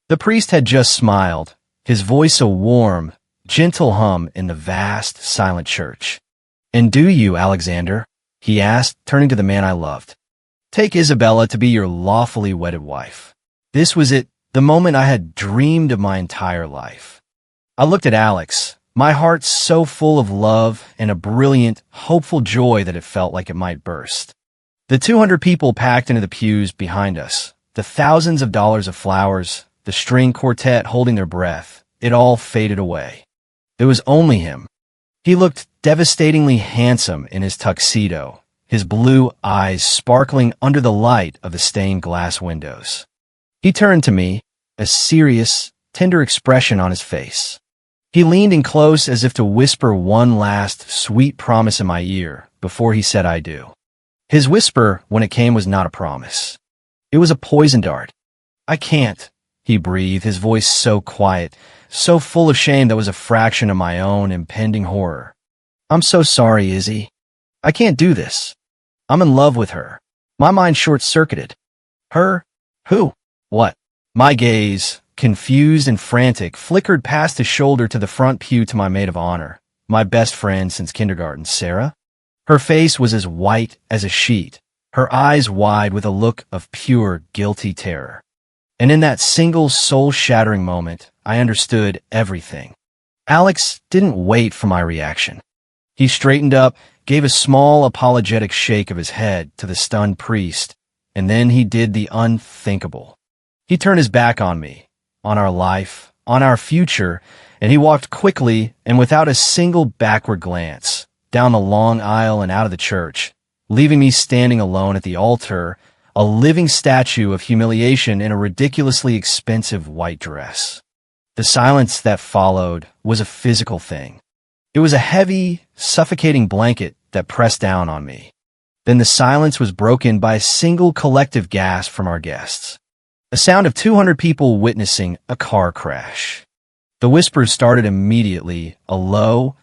The priest had just smiled, his voice a warm, gentle hum in the vast, silent church. "And do you, Alexander?" he asked, turning to the man I loved. "Take Isabella to be your lawfully wedded wife." This was it, the moment I had dreamed of my entire life. I looked at Alex, my heart so full of love and a brilliant, hopeful joy that it felt like it might burst. The 200 people packed into the pews behind us, the thousands of dollars of flowers, the string quartet holding their breath, it all faded away. There was only him. He looked devastatingly handsome in his tuxedo, his blue eyes sparkling under the light of the stained glass windows. He turned to me, a serious, tender expression on his face. He leaned in close as if to whisper one last sweet promise in my ear before he said "I do." His whisper, when it came, was not a promise. It was a poison dart. "I can't," he breathed, his voice so quiet, so full of shame that was a fraction of my own impending horror. "I'm so sorry, Izzy. I can't do this. I'm in love with her." My mind short-circuited. Her? Who? What? My gaze, confused and frantic, flickered past his shoulder to the front pew to my maid of honor, my best friend since kindergarten, Sarah. Her face was as white as a sheet, her eyes wide with a look of pure, guilty terror. And in that single soul-shattering moment, I understood everything. Alex didn't wait for my reaction. He straightened up, gave a small apologetic shake of his head to the stunned priest, and then he did the unthinkable. He turned his back on me, on our life, on our future, and he walked quickly and without a single backward glance, down the long aisle and out of the church, leaving me standing alone at the altar, a living statue of humiliation in a ridiculously expensive white dress. The silence that followed was a physical thing. It was a heavy, suffocating blanket that pressed down on me. Then the silence was broken by a single collective gasp from our guests. A sound of 200 people witnessing a car crash. The whispers started immediately, a low,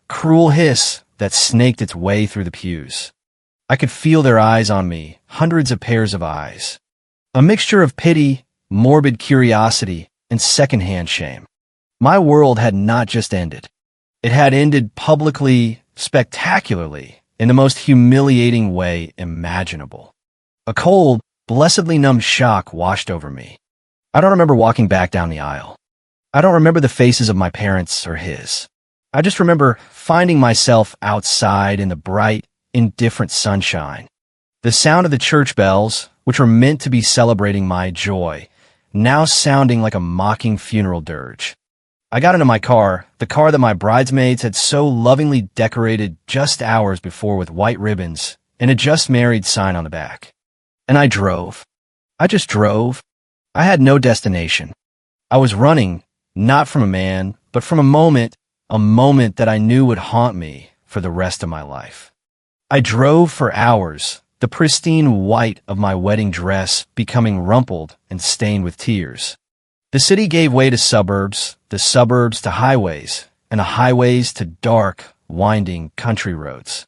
cruel hiss that snaked its way through the pews. I could feel their eyes on me, hundreds of pairs of eyes. A mixture of pity, morbid curiosity, and secondhand shame. My world had not just ended. It had ended publicly, spectacularly, in the most humiliating way imaginable. A cold, blessedly numb shock washed over me. I don't remember walking back down the aisle. I don't remember the faces of my parents or his. I just remember finding myself outside in the bright, indifferent sunshine. The sound of the church bells, which were meant to be celebrating my joy, now sounding like a mocking funeral dirge. I got into my car, the car that my bridesmaids had so lovingly decorated just hours before with white ribbons and a "just married" sign on the back. And I drove. I just drove. I had no destination. I was running, not from a man, but from a moment that I knew would haunt me for the rest of my life. I drove for hours, the pristine white of my wedding dress becoming rumpled and stained with tears. The city gave way to suburbs, the suburbs to highways, and the highways to dark, winding country roads.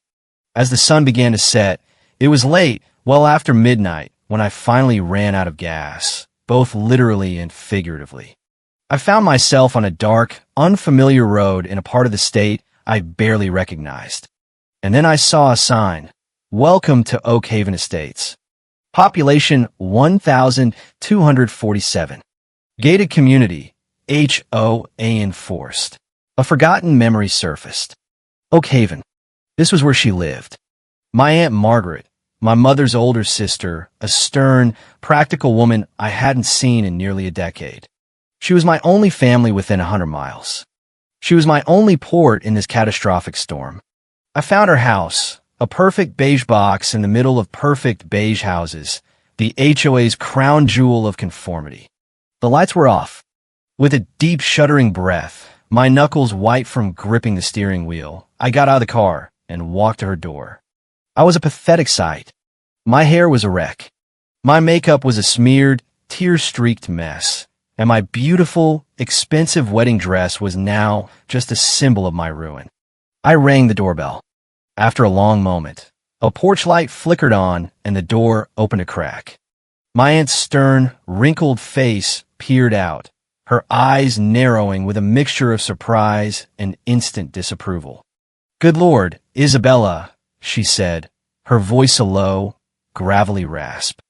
As the sun began to set, it was late, well after midnight, when I finally ran out of gas, both literally and figuratively. I found myself on a dark, unfamiliar road in a part of the state I barely recognized. And then I saw a sign, "Welcome to Oak Haven Estates. Population 1,247. Gated community, HOA enforced." A forgotten memory surfaced. Oak Haven. This was where she lived. My Aunt Margaret, my mother's older sister, a stern, practical woman I hadn't seen in nearly a decade. She was my only family within 100 miles. She was my only port in this catastrophic storm. I found her house, a perfect beige box in the middle of perfect beige houses, the HOA's crown jewel of conformity. The lights were off. With a deep, shuddering breath, my knuckles white from gripping the steering wheel, I got out of the car and walked to her door. I was a pathetic sight. My hair was a wreck. My makeup was a smeared, tear-streaked mess, and my beautiful, expensive wedding dress was now just a symbol of my ruin. I rang the doorbell. After a long moment, a porch light flickered on and the door opened a crack. My aunt's stern, wrinkled face peered out, her eyes narrowing with a mixture of surprise and instant disapproval. "Good Lord, Isabella," she said, her voice a low, gravelly rasp.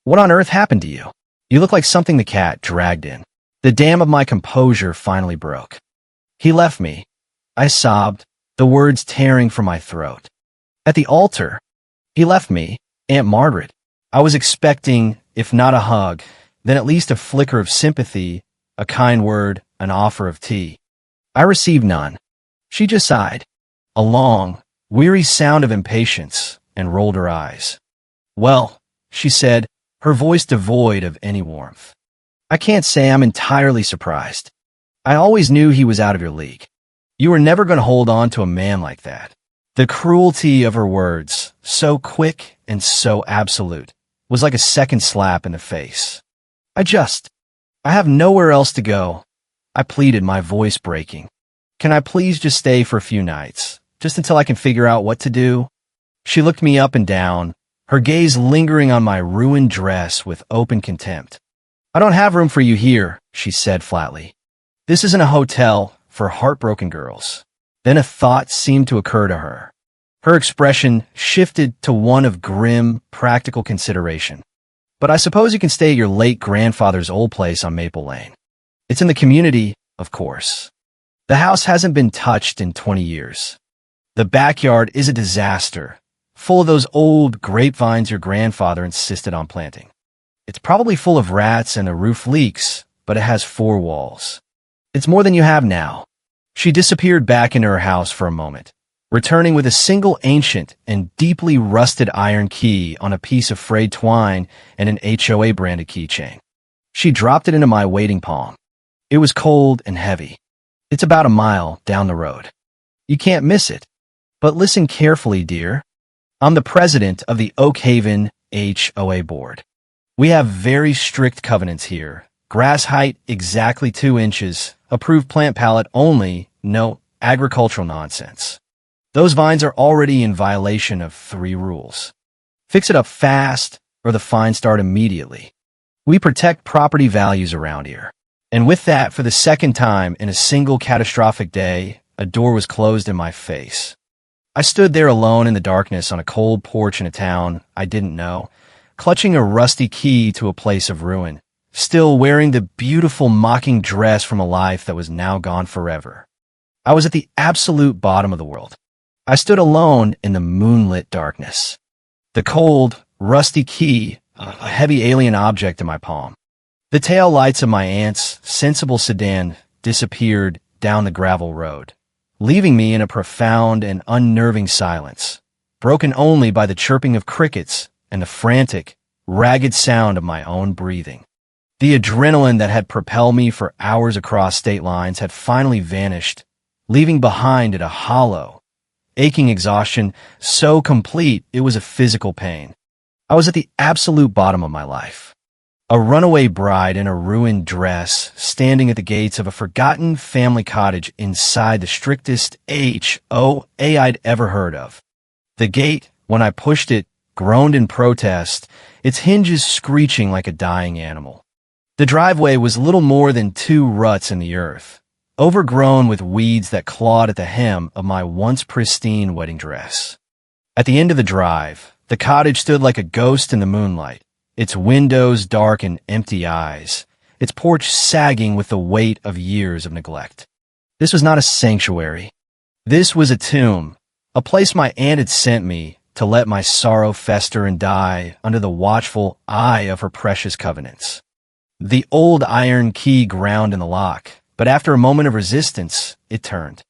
"What on earth happened to you? You look like something the cat dragged in." The dam of my composure finally broke. "He left me," I sobbed, the words tearing from my throat. "At the altar. He left me, Aunt Margaret." I was expecting, if not a hug, then at least a flicker of sympathy, a kind word, an offer of tea. I received none. She just sighed, a long, weary sound of impatience, and rolled her eyes. "Well," she said, her voice devoid of any warmth, "I can't say I'm entirely surprised. I always knew he was out of your league. You were never going to hold on to a man like that." The cruelty of her words, so quick and so absolute, was like a second slap in the face. I have nowhere else to go," I pleaded, my voice breaking. "Can I please just stay for a few nights, just until I can figure out what to do?" She looked me up and down, her gaze lingering on my ruined dress with open contempt. "I don't have room for you here," she said flatly. "This isn't a hotel for heartbroken girls." Then a thought seemed to occur to her. Her expression shifted to one of grim, practical consideration. "But I suppose you can stay at your late grandfather's old place on Maple Lane. It's in the community, of course. The house hasn't been touched in 20 years. The backyard is a disaster, full of those old grapevines your grandfather insisted on planting. It's probably full of rats and the roof leaks, but it has 4 walls. It's more than you have now." She disappeared back into her house for a moment, returning with a single ancient and deeply rusted iron key on a piece of frayed twine and an HOA branded keychain. She dropped it into my waiting palm. It was cold and heavy. "It's about a mile down the road. You can't miss it. But listen carefully, dear. I'm the president of the Oak Haven HOA board. We have very strict covenants here. Grass height exactly 2 inches, approved plant palette only, no agricultural nonsense. Those vines are already in violation of 3 rules. Fix it up fast, or the fines start immediately. We protect property values around here." And with that, for the second time in a single catastrophic day, a door was closed in my face. I stood there alone in the darkness on a cold porch in a town I didn't know, clutching a rusty key to a place of ruin, still wearing the beautiful mocking dress from a life that was now gone forever. I was at the absolute bottom of the world. I stood alone in the moonlit darkness. The cold, rusty key, a heavy alien object in my palm. The tail lights of my aunt's sensible sedan disappeared down the gravel road, leaving me in a profound and unnerving silence, broken only by the chirping of crickets and the frantic, ragged sound of my own breathing. The adrenaline that had propelled me for hours across state lines had finally vanished, leaving behind it a hollow, aching exhaustion so complete it was a physical pain. I was at the absolute bottom of my life. A runaway bride in a ruined dress, standing at the gates of a forgotten family cottage inside the strictest HOA I'd ever heard of. The gate, when I pushed it, groaned in protest, its hinges screeching like a dying animal. The driveway was little more than 2 ruts in the earth, overgrown with weeds that clawed at the hem of my once pristine wedding dress. At the end of the drive, the cottage stood like a ghost in the moonlight, its windows dark and empty eyes, its porch sagging with the weight of years of neglect. This was not a sanctuary. This was a tomb, a place my aunt had sent me to let my sorrow fester and die under the watchful eye of her precious covenants. The old iron key ground in the lock, but after a moment of resistance, it turned.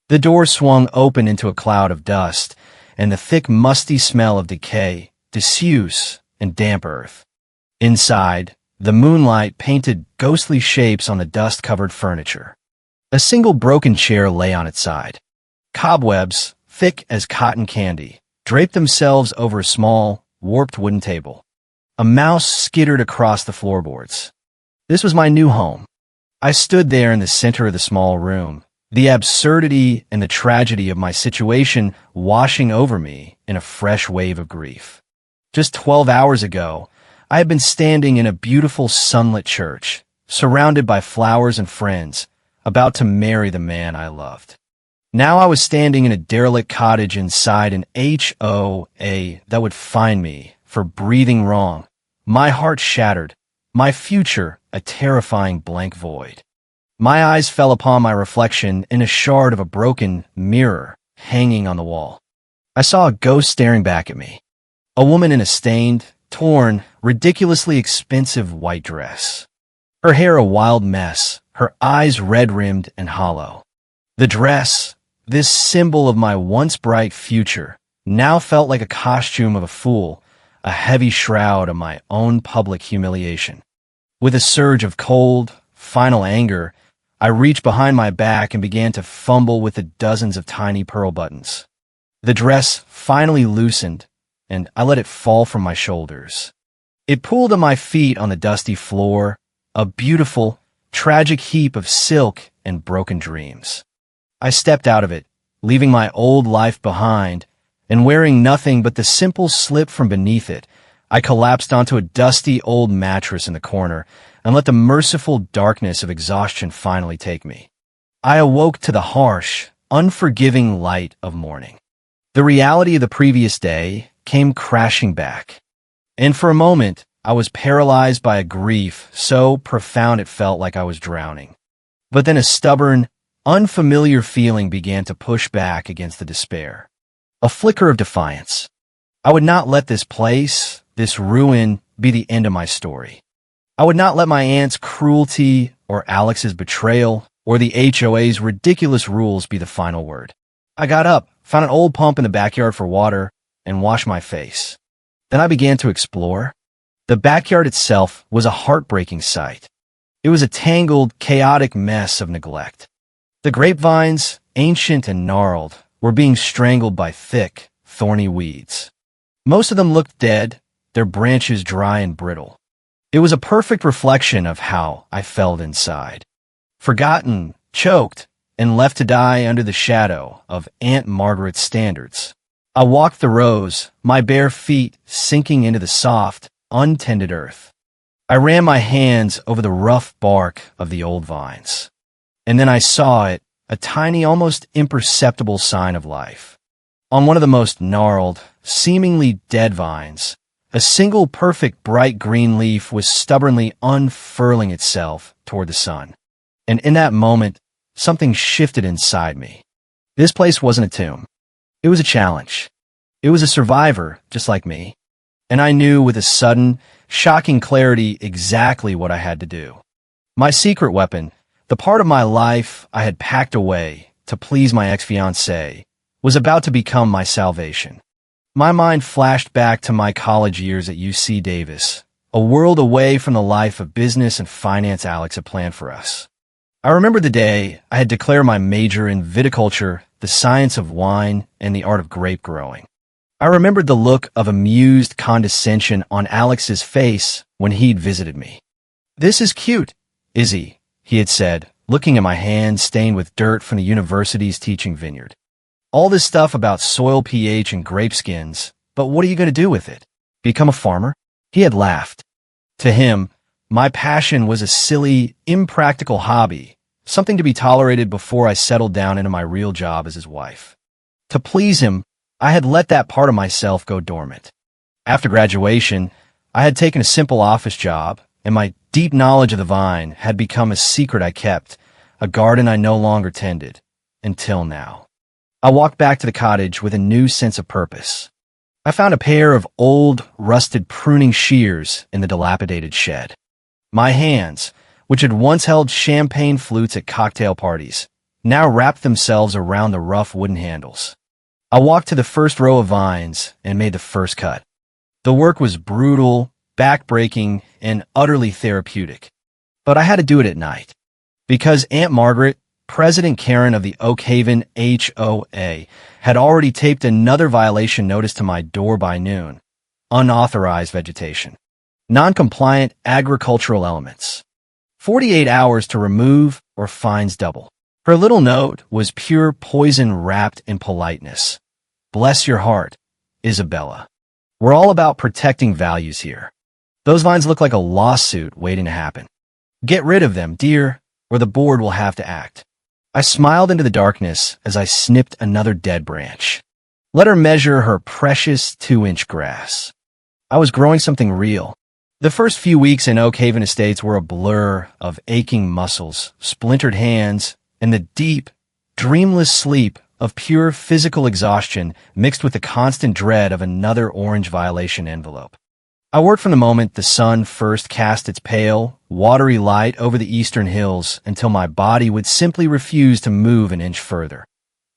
The door swung open into a cloud of dust, and the thick, musty smell of decay, disuse, and damp earth. Inside, the moonlight painted ghostly shapes on the dust-covered furniture. A single broken chair lay on its side. Cobwebs, thick as cotton candy, draped themselves over a small, warped wooden table. A mouse skittered across the floorboards. This was my new home. I stood there in the center of the small room, the absurdity and the tragedy of my situation washing over me in a fresh wave of grief. Just 12 hours ago, I had been standing in a beautiful sunlit church, surrounded by flowers and friends, about to marry the man I loved. Now I was standing in a derelict cottage inside an HOA that would find me for breathing wrong. My heart shattered, my future a terrifying blank void. My eyes fell upon my reflection in a shard of a broken mirror hanging on the wall. I saw a ghost staring back at me, a woman in a stained, torn, ridiculously expensive white dress. Her hair a wild mess, her eyes red-rimmed and hollow. The dress, this symbol of my once bright future, now felt like a costume of a fool, a heavy shroud of my own public humiliation. With a surge of cold, final anger, I reached behind my back and began to fumble with the dozens of tiny pearl buttons. The dress finally loosened, and I let it fall from my shoulders. It pulled at my feet on the dusty floor, a beautiful, tragic heap of silk and broken dreams. I stepped out of it, leaving my old life behind, and wearing nothing but the simple slip from beneath it, I collapsed onto a dusty old mattress in the corner and let the merciful darkness of exhaustion finally take me. I awoke to the harsh, unforgiving light of morning. The reality of the previous day came crashing back. And for a moment, I was paralyzed by a grief so profound it felt like I was drowning. But then a stubborn, unfamiliar feeling began to push back against the despair. A flicker of defiance. I would not let this place, this ruin, be the end of my story. I would not let my aunt's cruelty or Alex's betrayal or the HOA's ridiculous rules be the final word. I got up, found an old pump in the backyard for water, and washed my face. Then I began to explore. The backyard itself was a heartbreaking sight. It was a tangled, chaotic mess of neglect. The grapevines, ancient and gnarled, were being strangled by thick, thorny weeds. Most of them looked dead, their branches dry and brittle. It was a perfect reflection of how I felt inside. Forgotten, choked, and left to die under the shadow of Aunt Margaret's standards. I walked the rows, my bare feet sinking into the soft, untended earth. I ran my hands over the rough bark of the old vines. And then I saw it, a tiny, almost imperceptible sign of life. On one of the most gnarled, seemingly dead vines, a single perfect bright green leaf was stubbornly unfurling itself toward the sun. And in that moment, something shifted inside me. This place wasn't a tomb. It was a challenge. It was a survivor, just like me. And I knew with a sudden, shocking clarity exactly what I had to do. My secret weapon, the part of my life I had packed away to please my ex-fiancée, was about to become my salvation. My mind flashed back to my college years at UC Davis, a world away from the life of business and finance Alex had planned for us. I remember the day I had declared my major in viticulture, the science of wine, and the art of grape growing. I remembered the look of amused condescension on Alex's face when he'd visited me. "This is cute, Izzy," he had said, looking at my hands stained with dirt from the university's teaching vineyard. "All this stuff about soil pH and grape skins, but what are you going to do with it? Become a farmer?" He had laughed. To him, my passion was a silly, impractical hobby, something to be tolerated before I settled down into my real job as his wife. To please him, I had let that part of myself go dormant. After graduation, I had taken a simple office job, and my deep knowledge of the vine had become a secret I kept, a garden I no longer tended, until now. I walked back to the cottage with a new sense of purpose. I found a pair of old, rusted pruning shears in the dilapidated shed. My hands, which had once held champagne flutes at cocktail parties, now wrapped themselves around the rough wooden handles. I walked to the first row of vines and made the first cut. The work was brutal, back-breaking, and utterly therapeutic. But I had to do it at night. Because Aunt Margaret, President Karen of the Oakhaven HOA, had already taped another violation notice to my door by noon. Unauthorized vegetation. Non-compliant agricultural elements. 48 hours to remove or fines double. Her little note was pure poison wrapped in politeness. "Bless your heart, Isabella. We're all about protecting values here." Those vines look like a lawsuit waiting to happen. Get rid of them, dear, or the board will have to act. I smiled into the darkness as I snipped another dead branch. Let her measure her precious 2-inch grass. I was growing something real. The first few weeks in Oak Haven Estates were a blur of aching muscles, splintered hands, and the deep, dreamless sleep of pure physical exhaustion mixed with the constant dread of another orange violation envelope. I worked from the moment the sun first cast its pale, watery light over the eastern hills until my body would simply refuse to move an inch further,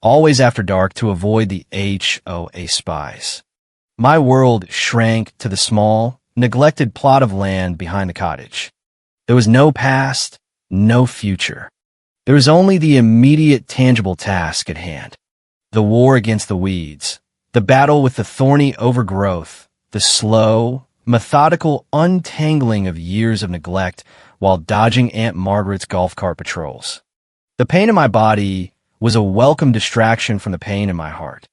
always after dark to avoid the HOA spies. My world shrank to the small, neglected plot of land behind the cottage. There was no past, no future. There was only the immediate tangible task at hand. The war against the weeds, the battle with the thorny overgrowth, the slow, methodical untangling of years of neglect while dodging Aunt Margaret's golf cart patrols. The pain in my body was a welcome distraction from the pain in my heart.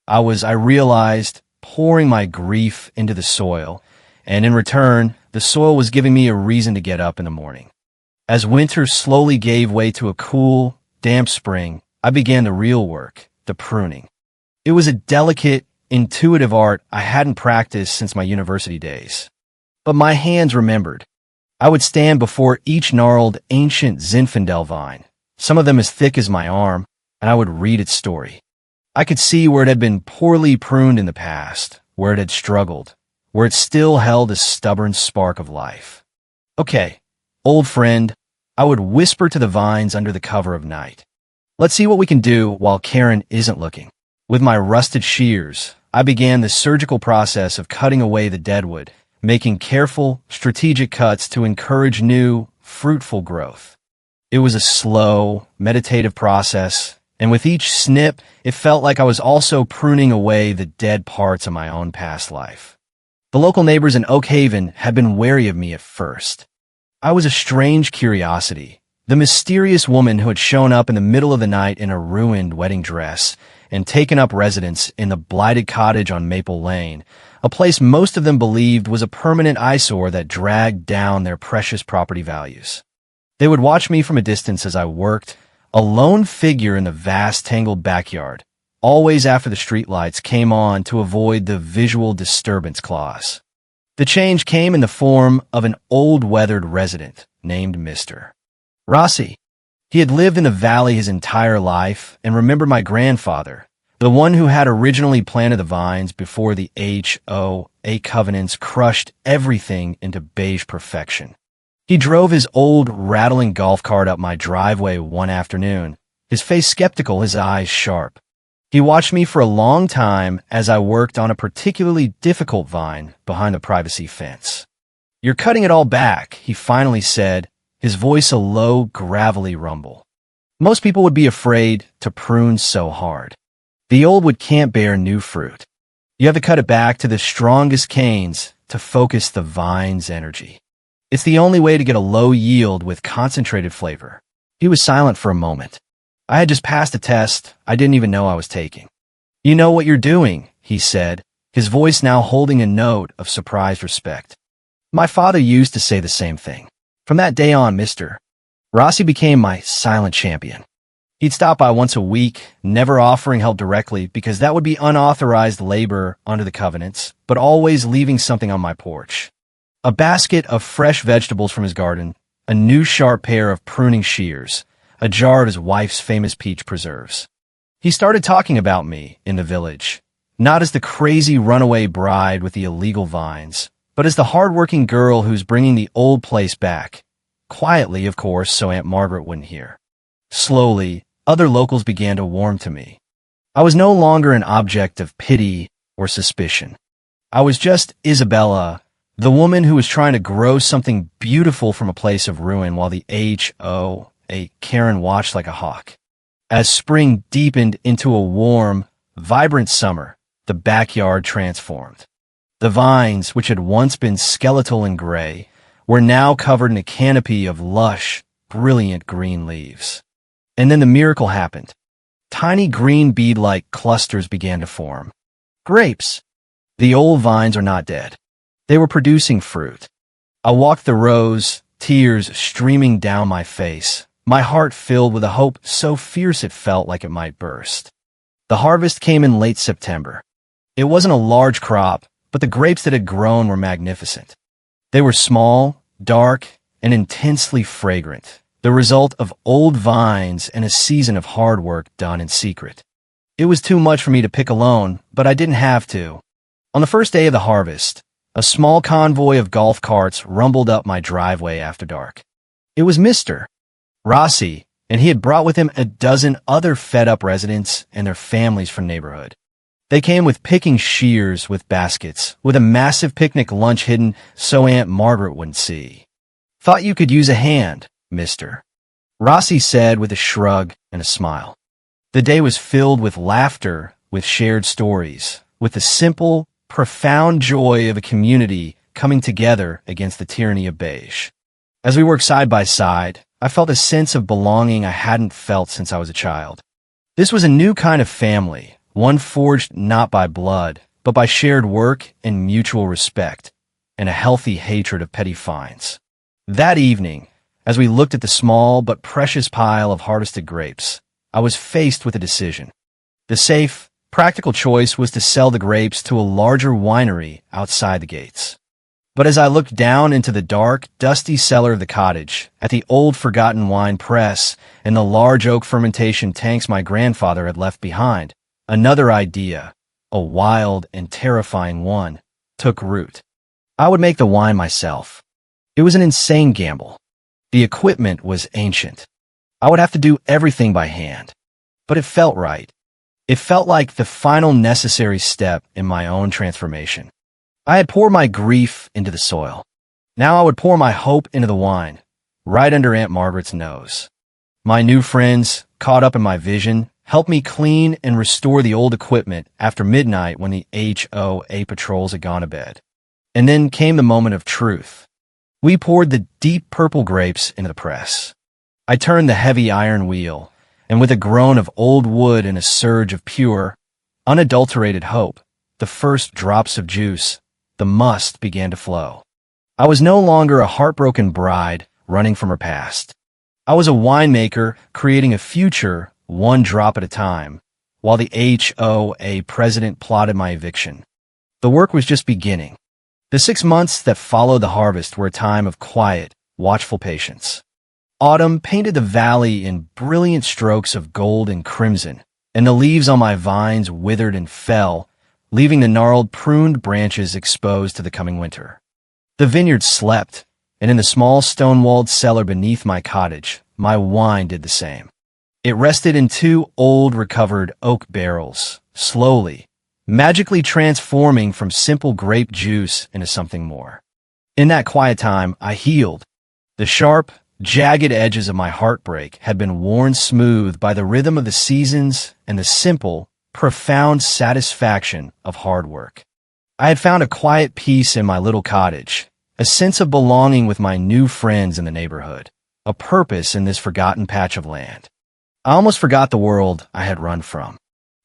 I realized, pouring my grief into the soil, and in return, the soil was giving me a reason to get up in the morning. As winter slowly gave way to a cool, damp spring, I began the real work, the pruning. It was a delicate, intuitive art I hadn't practiced since my university days. But my hands remembered. I would stand before each gnarled, ancient Zinfandel vine, some of them as thick as my arm, and I would read its story. I could see where it had been poorly pruned in the past, where it had struggled, where it still held a stubborn spark of life. Okay, old friend, I would whisper to the vines under the cover of night. Let's see what we can do while Karen isn't looking. With my rusted shears, I began the surgical process of cutting away the deadwood, making careful, strategic cuts to encourage new, fruitful growth. It was a slow, meditative process, and with each snip, it felt like I was also pruning away the dead parts of my own past life. The local neighbors in Oak Haven had been wary of me at first. I was a strange curiosity, the mysterious woman who had shown up in the middle of the night in a ruined wedding dress and taken up residence in the blighted cottage on Maple Lane, a place most of them believed was a permanent eyesore that dragged down their precious property values. They would watch me from a distance as I worked, a lone figure in the vast tangled backyard, always after the streetlights came on to avoid the visual disturbance clause. The change came in the form of an old weathered resident named Mr. Rossi. He had lived in the valley his entire life and remembered my grandfather, the one who had originally planted the vines before the HOA covenants crushed everything into beige perfection. He drove his old, rattling golf cart up my driveway one afternoon, his face skeptical, his eyes sharp. He watched me for a long time as I worked on a particularly difficult vine behind the privacy fence. "You're cutting it all back," he finally said, his voice a low, gravelly rumble. Most people would be afraid to prune so hard. The old wood can't bear new fruit. You have to cut it back to the strongest canes to focus the vine's energy. It's the only way to get a low yield with concentrated flavor. He was silent for a moment. I had just passed a test I didn't even know I was taking. "You know what you're doing," he said, his voice now holding a note of surprised respect. My father used to say the same thing. From that day on, Mr. Rossi became my silent champion. He'd stop by once a week, never offering help directly because that would be unauthorized labor under the covenants, but always leaving something on my porch. A basket of fresh vegetables from his garden, a new sharp pair of pruning shears, a jar of his wife's famous peach preserves. He started talking about me in the village, not as the crazy runaway bride with the illegal vines, but as the hard-working girl who's bringing the old place back. Quietly, of course, so Aunt Margaret wouldn't hear. Slowly, other locals began to warm to me. I was no longer an object of pity or suspicion. I was just Isabella, the woman who was trying to grow something beautiful from a place of ruin while the HOA Karen watched like a hawk. As spring deepened into a warm, vibrant summer, the backyard transformed. The vines, which had once been skeletal and gray, were now covered in a canopy of lush, brilliant green leaves. And then the miracle happened. Tiny green bead-like clusters began to form. Grapes! The old vines are not dead. They were producing fruit. I walked the rows, tears streaming down my face, my heart filled with a hope so fierce it felt like it might burst. The harvest came in late September. It wasn't a large crop, but the grapes that had grown were magnificent. They were small, dark, and intensely fragrant, the result of old vines and a season of hard work done in secret. It was too much for me to pick alone, but I didn't have to. On the first day of the harvest, a small convoy of golf carts rumbled up my driveway after dark. It was Mr. Rossi, and he had brought with him a dozen other fed-up residents and their families from the neighborhood. They came with picking shears with baskets, with a massive picnic lunch hidden so Aunt Margaret wouldn't see. "Thought you could use a hand, Mr. Rossi said with a shrug and a smile. The day was filled with laughter, with shared stories, with the simple, profound joy of a community coming together against the tyranny of beige. As we worked side by side, I felt a sense of belonging I hadn't felt since I was a child. This was a new kind of family, one forged not by blood, but by shared work and mutual respect, and a healthy hatred of petty fines. That evening, as we looked at the small but precious pile of harvested grapes, I was faced with a decision. The safe, practical choice was to sell the grapes to a larger winery outside the gates. But as I looked down into the dark, dusty cellar of the cottage, at the old forgotten wine press and the large oak fermentation tanks my grandfather had left behind, another idea, a wild and terrifying one, took root. I would make the wine myself. It was an insane gamble. The equipment was ancient. I would have to do everything by hand. But it felt right. It felt like the final necessary step in my own transformation. I had poured my grief into the soil. Now I would pour my hope into the wine, right under Aunt Margaret's nose. My new friends, caught up in my vision, helped me clean and restore the old equipment after midnight when the HOA patrols had gone to bed. And then came the moment of truth. We poured the deep purple grapes into the press. I turned the heavy iron wheel, and with a groan of old wood and a surge of pure, unadulterated hope, the first drops of juice, the must began to flow. I was no longer a heartbroken bride running from her past. I was a winemaker creating a future one drop at a time, while the HOA president plotted my eviction. The work was just beginning. The 6 months that followed the harvest were a time of quiet, watchful patience. Autumn painted the valley in brilliant strokes of gold and crimson, and the leaves on my vines withered and fell, leaving the gnarled, pruned branches exposed to the coming winter. The vineyard slept, and in the small stone-walled cellar beneath my cottage, my wine did the same. It rested in 2 old, recovered oak barrels, slowly, magically transforming from simple grape juice into something more. In that quiet time, I healed. The sharp, jagged edges of my heartbreak had been worn smooth by the rhythm of the seasons and the simple, profound satisfaction of hard work. I had found a quiet peace in my little cottage, a sense of belonging with my new friends in the neighborhood, a purpose in this forgotten patch of land. I almost forgot the world I had run from.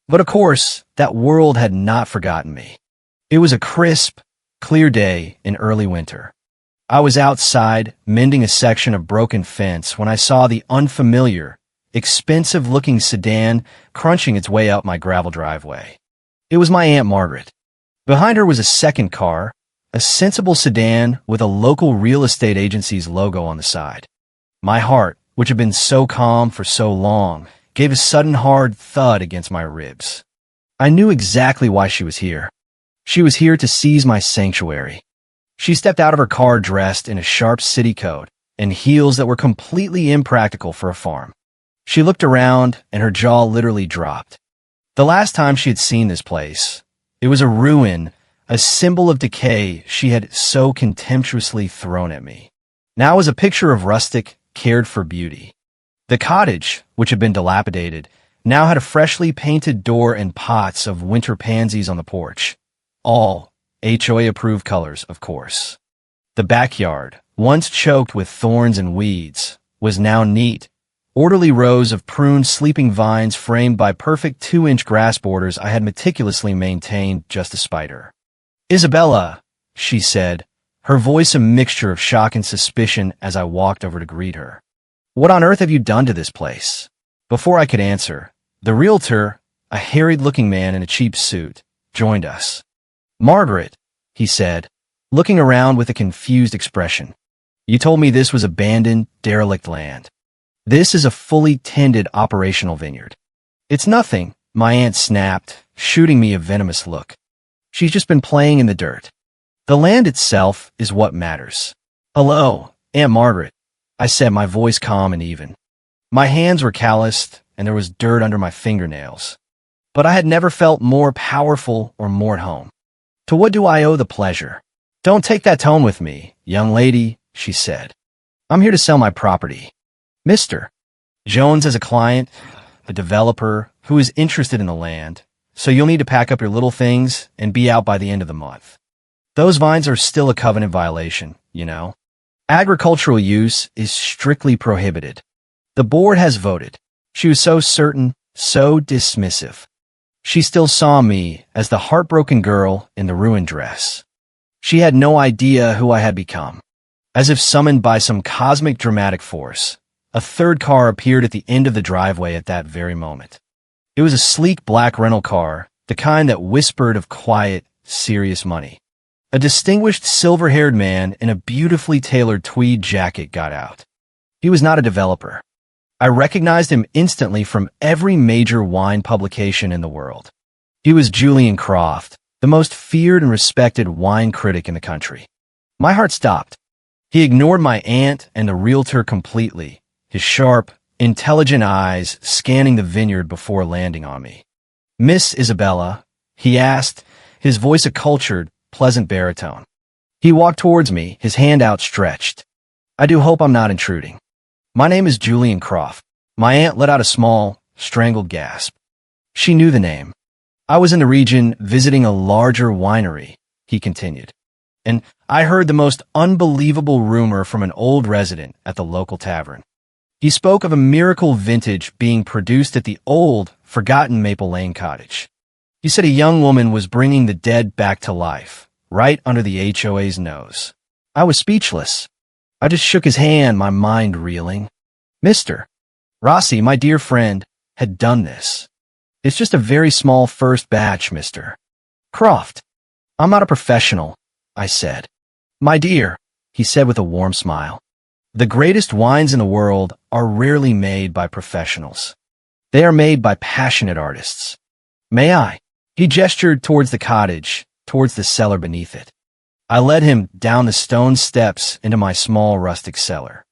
But of course, that world had not forgotten me. It was a crisp, clear day in early winter. I was outside, mending a section of broken fence when I saw the unfamiliar, expensive-looking sedan crunching its way up my gravel driveway. It was my Aunt Margaret. Behind her was a second car, a sensible sedan with a local real estate agency's logo on the side. My heart, which had been so calm for so long, gave a sudden hard thud against my ribs. I knew exactly why she was here. She was here to seize my sanctuary. She stepped out of her car dressed in a sharp city coat and heels that were completely impractical for a farm. She looked around and her jaw literally dropped. The last time she had seen this place, it was a ruin, a symbol of decay she had so contemptuously thrown at me. Now it was a picture of rustic, cared-for beauty. The cottage, which had been dilapidated, now had a freshly painted door and pots of winter pansies on the porch. All HOA-approved colors, of course. The backyard, once choked with thorns and weeds, was now neat, orderly rows of pruned sleeping vines framed by perfect 2-inch grass borders I had meticulously maintained just to spite her. "Isabella," she said, her voice a mixture of shock and suspicion as I walked over to greet her. "What on earth have you done to this place?" Before I could answer, the realtor, a harried-looking man in a cheap suit, joined us. "Margaret," he said, looking around with a confused expression. "You told me this was abandoned, derelict land. This is a fully tended operational vineyard." "It's nothing," my aunt snapped, shooting me a venomous look. "She's just been playing in the dirt. The land itself is what matters." "Hello, Aunt Margaret," I said, my voice calm and even. My hands were calloused, and there was dirt under my fingernails. But I had never felt more powerful or more at home. "To what do I owe the pleasure?" "Don't take that tone with me, young lady," she said. "I'm here to sell my property. Mr. Jones has a client, a developer, who is interested in the land, so you'll need to pack up your little things and be out by the end of the month. Those vines are still a covenant violation, you know. Agricultural use is strictly prohibited. The board has voted." She was so certain, so dismissive. She still saw me as the heartbroken girl in the ruined dress. She had no idea who I had become. As if summoned by some cosmic dramatic force, a third car appeared at the end of the driveway at that very moment. It was a sleek black rental car, the kind that whispered of quiet, serious money. A distinguished silver-haired man in a beautifully tailored tweed jacket got out. He was not a developer. I recognized him instantly from every major wine publication in the world. He was Julian Croft, the most feared and respected wine critic in the country. My heart stopped. He ignored my aunt and the realtor completely, his sharp, intelligent eyes scanning the vineyard before landing on me. "Miss Isabella?" he asked, his voice a cultured, pleasant baritone. He walked towards me, his hand outstretched. "I do hope I'm not intruding." "My name is Julian Croft." My aunt let out a small, strangled gasp. She knew the name. "I was in the region visiting a larger winery," he continued. "And I heard the most unbelievable rumor from an old resident at the local tavern. He spoke of a miracle vintage being produced at the old, forgotten Maple Lane cottage. He said a young woman was bringing the dead back to life, right under the HOA's nose." I was speechless. I just shook his hand, my mind reeling. Mr. Rossi, my dear friend, had done this. "It's just a very small first batch, Mr. Croft. I'm not a professional," I said. "My dear," he said with a warm smile, "the greatest wines in the world are rarely made by professionals. They are made by passionate artists. May I?" He gestured towards the cottage, towards the cellar beneath it. I led him down the stone steps into my small rustic cellar.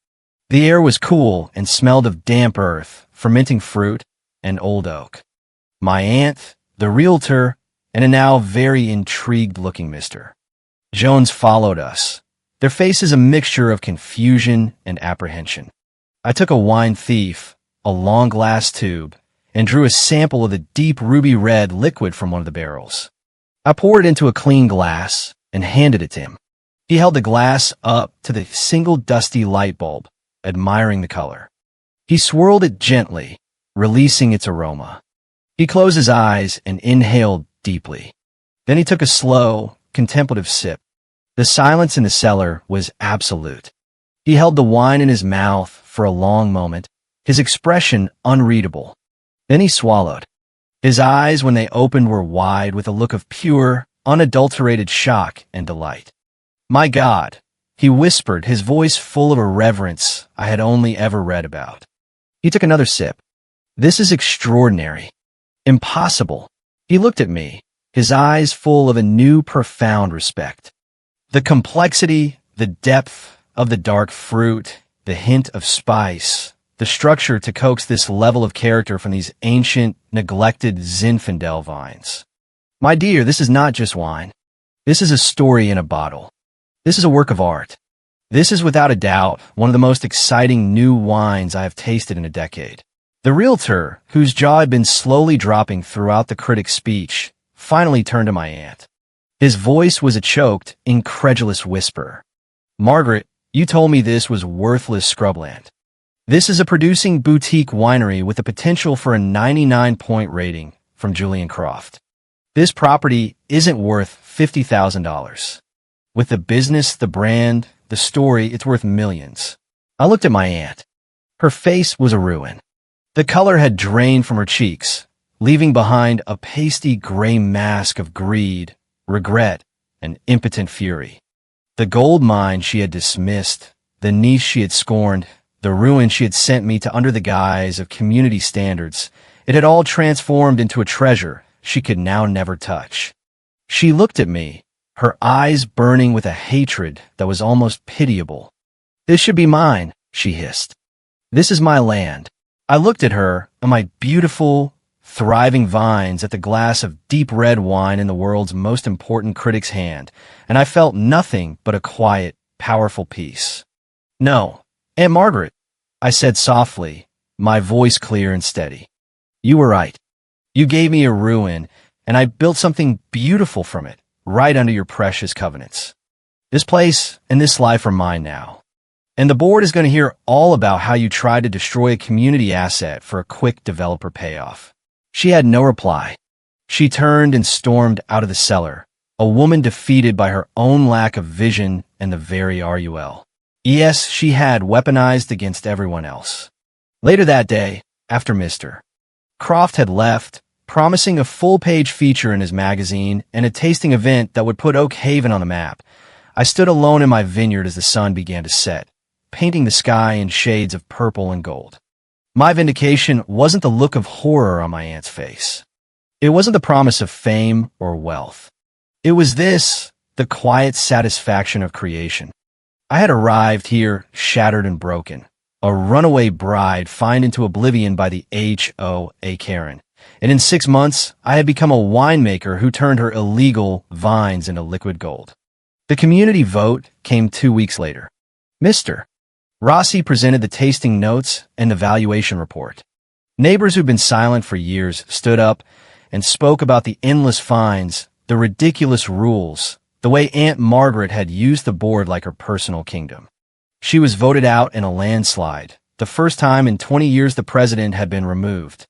The air was cool and smelled of damp earth, fermenting fruit, and old oak. My aunt, the realtor, and a now very intrigued-looking Mr. Jones followed us, their faces a mixture of confusion and apprehension. I took a wine thief, a long glass tube, and drew a sample of the deep ruby red liquid from one of the barrels. I poured it into a clean glass and handed it to him. He held the glass up to the single dusty light bulb, admiring the color. He swirled it gently, releasing its aroma. He closed his eyes and inhaled deeply. Then he took a slow, contemplative sip. The silence in the cellar was absolute. He held the wine in his mouth for a long moment, his expression unreadable. Then he swallowed. His eyes, when they opened, were wide with a look of pure, unadulterated shock and delight. "My God," he whispered, his voice full of a reverence I had only ever read about. He took another sip. "This is extraordinary. Impossible." He looked at me, his eyes full of a new profound respect. The complexity, the depth of the dark fruit, the hint of spice, the structure to coax this level of character from these ancient, neglected Zinfandel vines. "My dear, this is not just wine. This is a story in a bottle. This is a work of art. This is without a doubt one of the most exciting new wines I have tasted in a decade." The realtor, whose jaw had been slowly dropping throughout the critic's speech, finally turned to my aunt. His voice was a choked, incredulous whisper. "Margaret, you told me this was worthless scrubland. This is a producing boutique winery with the potential for a 99-point rating from Julian Croft. This property isn't worth $50,000. With the business, the brand, the story, it's worth millions. I looked at my aunt. Her face was a ruin. The color had drained from her cheeks, leaving behind a pasty gray mask of greed, regret, and impotent fury. The gold mine she had dismissed, the niche she had scorned, the ruin she had sent me to under the guise of community standards, it had all transformed into a treasure she could now never touch. She looked at me, her eyes burning with a hatred that was almost pitiable. "This should be mine," she hissed. "This is my land." I looked at her and my beautiful, thriving vines at the glass of deep red wine in the world's most important critic's hand, and I felt nothing but a quiet, powerful peace. "No, Aunt Margaret," I said softly, my voice clear and steady. "You were right. You gave me a ruin, and I built something beautiful from it, right under your precious covenants. This place and this life are mine now. And the board is going to hear all about how you tried to destroy a community asset for a quick developer payoff." She had no reply. She turned and stormed out of the cellar, a woman defeated by her own lack of vision and the very RUL. Yes, she had weaponized against everyone else. Later that day, after Mr. Croft had left, promising a full-page feature in his magazine and a tasting event that would put Oak Haven on the map, I stood alone in my vineyard as the sun began to set, painting the sky in shades of purple and gold. My vindication wasn't the look of horror on my aunt's face. It wasn't the promise of fame or wealth. It was this, the quiet satisfaction of creation. I had arrived here shattered and broken, a runaway bride fined into oblivion by the HOA Karen. And in 6 months, I had become a winemaker who turned her illegal vines into liquid gold. The community vote came 2 weeks later. Mr. Rossi presented the tasting notes and the valuation report. Neighbors who'd been silent for years stood up and spoke about the endless fines, the ridiculous rules, the way Aunt Margaret had used the board like her personal kingdom. She was voted out in a landslide, the first time in 20 years the president had been removed.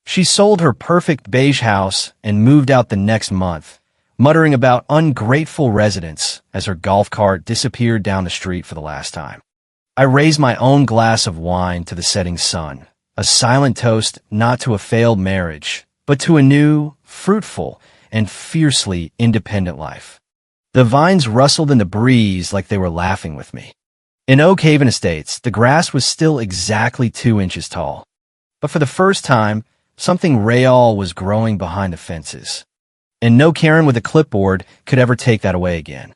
She sold her perfect beige house and moved out the next month, muttering about ungrateful residents as her golf cart disappeared down the street for the last time. I raised my own glass of wine to the setting sun, a silent toast not to a failed marriage, but to a new, fruitful, and fiercely independent life. The vines rustled in the breeze like they were laughing with me. In Oak Haven Estates, the grass was still exactly 2 inches tall. But for the first time, something real was growing behind the fences. And no Karen with a clipboard could ever take that away again.